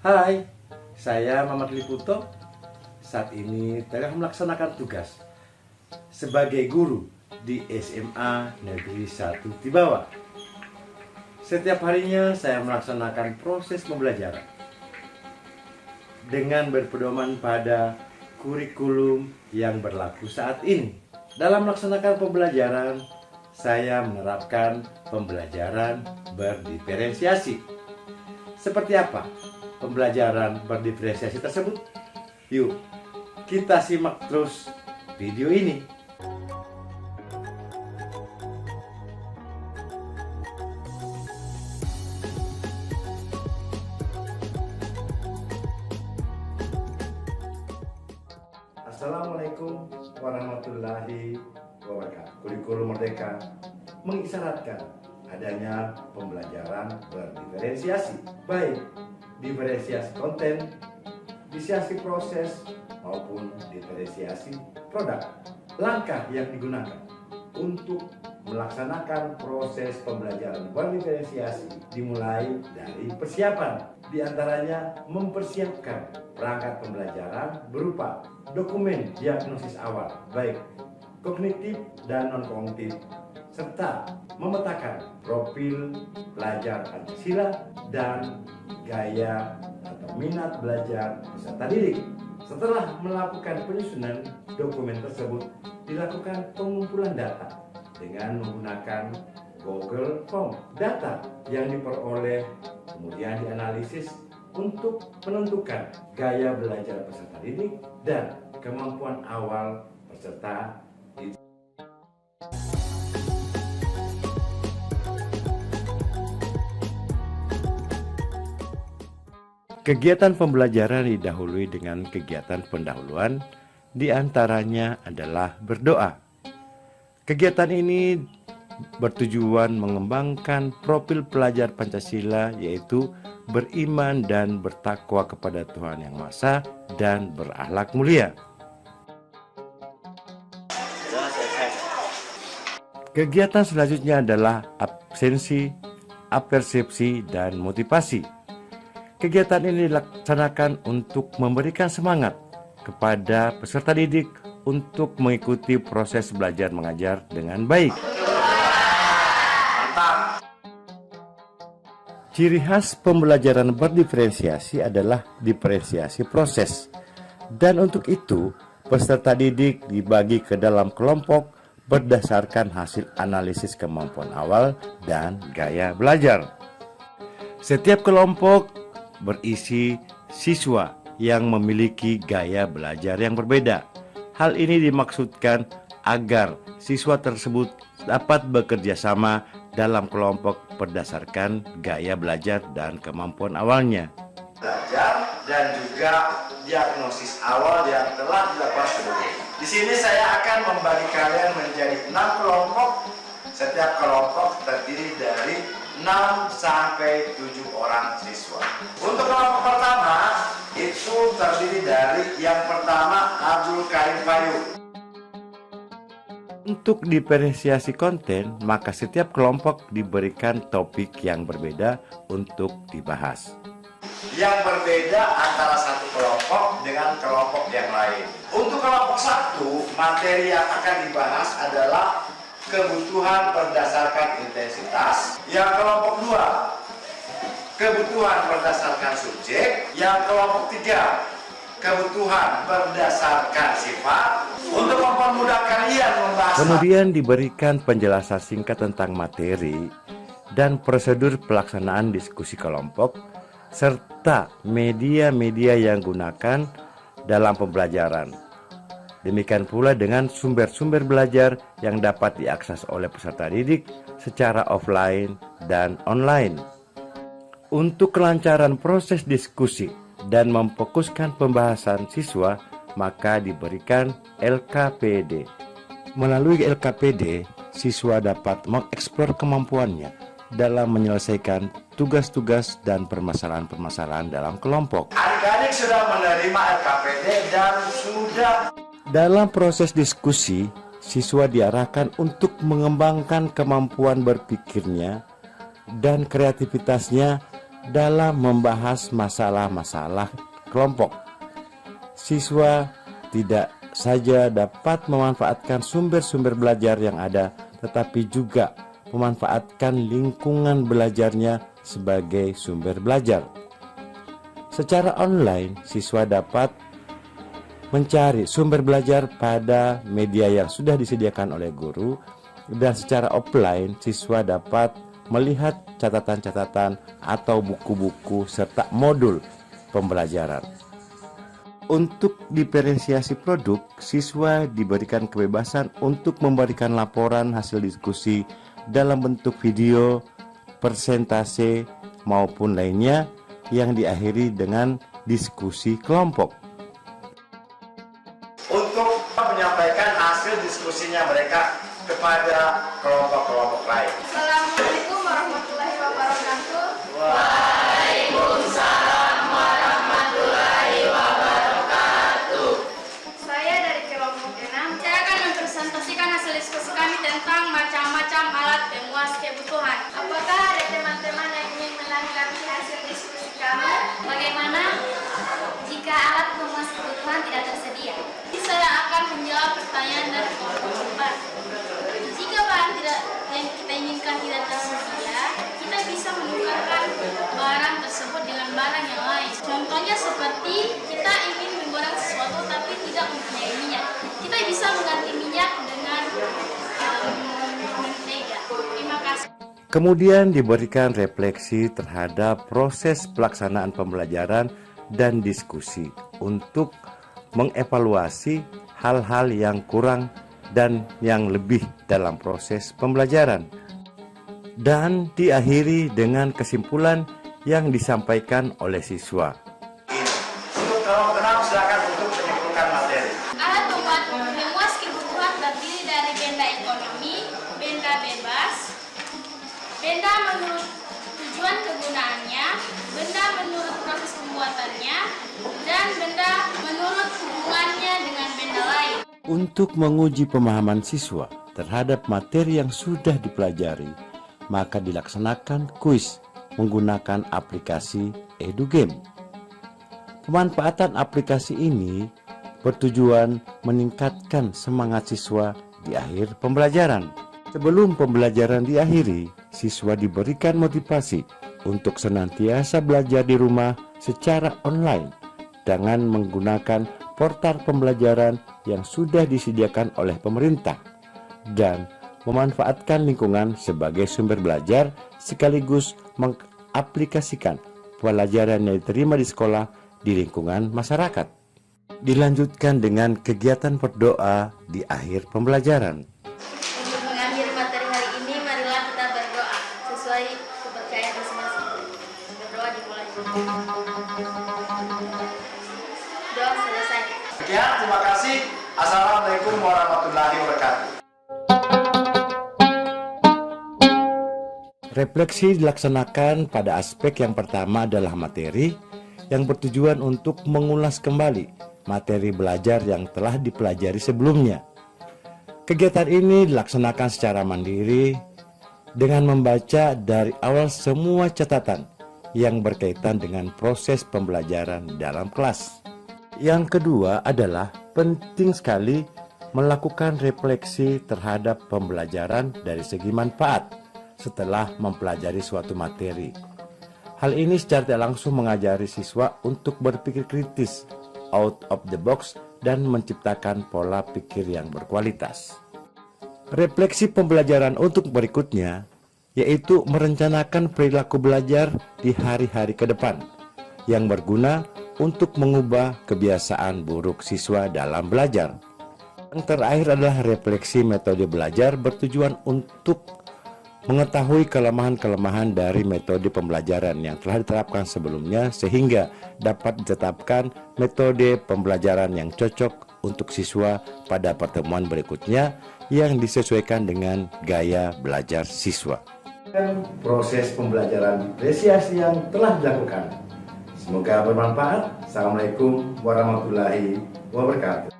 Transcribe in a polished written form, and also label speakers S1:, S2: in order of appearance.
S1: Hai, saya Mamat Liputo. Saat ini tengah melaksanakan tugas sebagai guru di SMA Negeri 1 Tibawa. Setiap harinya saya melaksanakan proses pembelajaran dengan berpedoman pada kurikulum yang berlaku saat ini. Dalam melaksanakan pembelajaran, saya menerapkan pembelajaran berdiferensiasi. Seperti apa pembelajaran berdiferensiasi tersebut? Yuk, kita simak terus video ini. Assalamualaikum warahmatullahi wabarakatuh. Kurikulum Merdeka mengisyaratkan adanya pembelajaran berdiferensiasi, baik diferensiasi konten, diferensiasi proses, maupun diferensiasi produk. Langkah yang digunakan untuk melaksanakan proses pembelajaran berdiferensiasi dimulai dari persiapan. Di antaranya mempersiapkan perangkat pembelajaran berupa dokumen diagnosis awal, baik kognitif dan non-kognitif, serta memetakan profil pelajar Pancasila dan gaya atau minat belajar peserta didik. Setelah melakukan penyusunan dokumen tersebut, dilakukan pengumpulan data dengan menggunakan Google Form. Data yang diperoleh kemudian dianalisis untuk menentukan gaya belajar peserta didik dan kemampuan awal peserta didik. Kegiatan pembelajaran didahului dengan kegiatan pendahuluan, diantaranya adalah berdoa. Kegiatan ini bertujuan mengembangkan profil pelajar Pancasila, yaitu beriman dan bertakwa kepada Tuhan Yang Maha Esa dan berakhlak mulia. Kegiatan selanjutnya adalah absensi, apersepsi, dan motivasi. Kegiatan ini dilaksanakan untuk memberikan semangat kepada peserta didik untuk mengikuti proses belajar mengajar dengan baik. Ciri khas pembelajaran berdiferensiasi adalah diferensiasi proses. Dan untuk itu, peserta didik dibagi ke dalam kelompok berdasarkan hasil analisis kemampuan awal dan gaya belajar. Setiap kelompok berisi siswa yang memiliki gaya belajar yang berbeda. Hal ini dimaksudkan agar siswa tersebut dapat bekerja sama dalam kelompok berdasarkan gaya belajar dan kemampuan awalnya. Belajar dan juga diagnosis awal yang telah dilakukan sebelumnya. Di sini saya akan membagi kalian menjadi 6 kelompok. Setiap kelompok terdiri dari 6 sampai 7 orang siswa. Untuk kelompok pertama itu terdiri dari yang pertama Abdul Karim Fayu. Untuk diferensiasi konten, maka setiap kelompok diberikan topik yang berbeda untuk dibahas. Yang berbeda antara satu kelompok dengan kelompok yang lain. Untuk kelompok 1, materi yang akan dibahas adalah kebutuhan berdasarkan intensitas. Yang kelompok 2, kebutuhan berdasarkan subjek. Yang kelompok 3, kebutuhan berdasarkan sifat. Untuk mempermudah kalian membahas. Kemudian diberikan penjelasan singkat tentang materi dan prosedur pelaksanaan diskusi kelompok serta media-media yang gunakan dalam pembelajaran. Demikian pula dengan sumber-sumber belajar yang dapat diakses oleh peserta didik secara offline dan online. Untuk kelancaran proses diskusi dan memfokuskan pembahasan siswa, maka diberikan LKPD. Melalui LKPD, siswa dapat mengeksplor kemampuannya dalam menyelesaikan tugas-tugas dan permasalahan-permasalahan dalam kelompok. Adik-adik sudah menerima LKPD dan sudah. Dalam proses diskusi, siswa diarahkan untuk mengembangkan kemampuan berpikirnya dan kreativitasnya dalam membahas masalah-masalah kelompok. Siswa tidak saja dapat memanfaatkan sumber-sumber belajar yang ada, tetapi juga memanfaatkan lingkungan belajarnya sebagai sumber belajar. Secara online, siswa dapat mencari sumber belajar pada media yang sudah disediakan oleh guru, dan secara offline, siswa dapat melihat catatan-catatan atau buku-buku serta modul pembelajaran. Untuk diferensiasi produk, siswa diberikan kebebasan untuk memberikan laporan hasil diskusi dalam bentuk video, presentase, maupun lainnya yang diakhiri dengan diskusi kelompok. Untuk menyampaikan hasil diskusinya mereka kepada kelompok-kelompok lain.
S2: Assalamualaikum warahmatullahi wabarakatuh.
S3: Waalaikumsalam warahmatullahi wabarakatuh.
S2: Saya dari kelompok 6. Saya akan mempresentasikan hasil diskusi kami tentang macam-macam alat pemuas kebutuhan. Apakah ada teman-teman yang ingin menanggapi hasil diskusi kami?
S3: Bagaimana jika alat pemuas kebutuhan tidak tersedia?
S2: Saya akan menjawab pertanyaan dari kelompok 4. Jika bahan yang kita inginkan tidak tersedia, kita bisa menukarkan barang tersebut dengan barang yang lain. Contohnya seperti kita ingin menggoreng sesuatu tapi tidak mempunyai minyak. Kita bisa mengganti minyak dengan mentega. Terima kasih.
S1: Kemudian diberikan refleksi terhadap proses pelaksanaan pembelajaran dan diskusi untuk mengevaluasi hal-hal yang kurang dan yang lebih dalam proses pembelajaran, dan diakhiri dengan kesimpulan yang disampaikan oleh siswa.
S4: Untuk kelompok 6 silakan untuk menyimpulkan materi.
S2: Alat pemuas kebutuhan terdiri dari benda ekonomi, benda bebas, benda menurut tujuan kegunaannya, benda menurut proses pembuatannya, dan benda menurut hubungannya dengan benda lain.
S1: Untuk menguji pemahaman siswa terhadap materi yang sudah dipelajari, maka dilaksanakan kuis menggunakan aplikasi EduGame. Pemanfaatan aplikasi ini bertujuan meningkatkan semangat siswa di akhir pembelajaran. Sebelum pembelajaran diakhiri, siswa diberikan motivasi untuk senantiasa belajar di rumah secara online dengan menggunakan portal pembelajaran yang sudah disediakan oleh pemerintah dan memanfaatkan lingkungan sebagai sumber belajar sekaligus mengaplikasikan pelajaran yang diterima di sekolah di lingkungan masyarakat. Dilanjutkan dengan kegiatan berdoa di akhir pembelajaran.
S3: Untuk mengakhiri materi hari ini, marilah kita berdoa sesuai kepercayaan masing-masing. Berdoa dimulai. Doa selesai.
S4: Sekian, terima kasih. Assalamualaikum warahmatullahi wabarakatuh.
S1: Refleksi dilaksanakan pada aspek yang pertama adalah materi yang bertujuan untuk mengulas kembali materi belajar yang telah dipelajari sebelumnya. Kegiatan ini dilaksanakan secara mandiri dengan membaca dari awal semua catatan yang berkaitan dengan proses pembelajaran dalam kelas. Yang kedua adalah penting sekali melakukan refleksi terhadap pembelajaran dari segi manfaat setelah mempelajari suatu materi. Hal ini secara tidak langsung mengajari siswa untuk berpikir kritis, out of the box, dan menciptakan pola pikir yang berkualitas. Refleksi pembelajaran untuk berikutnya yaitu merencanakan perilaku belajar di hari-hari ke depan yang berguna untuk mengubah kebiasaan buruk siswa dalam belajar. Yang terakhir adalah refleksi metode belajar bertujuan untuk mengetahui kelemahan-kelemahan dari metode pembelajaran yang telah diterapkan sebelumnya sehingga dapat ditetapkan metode pembelajaran yang cocok untuk siswa pada pertemuan berikutnya yang disesuaikan dengan gaya belajar siswa. Proses pembelajaran diferensiasi yang telah dilakukan. Semoga bermanfaat. Assalamualaikum warahmatullahi wabarakatuh.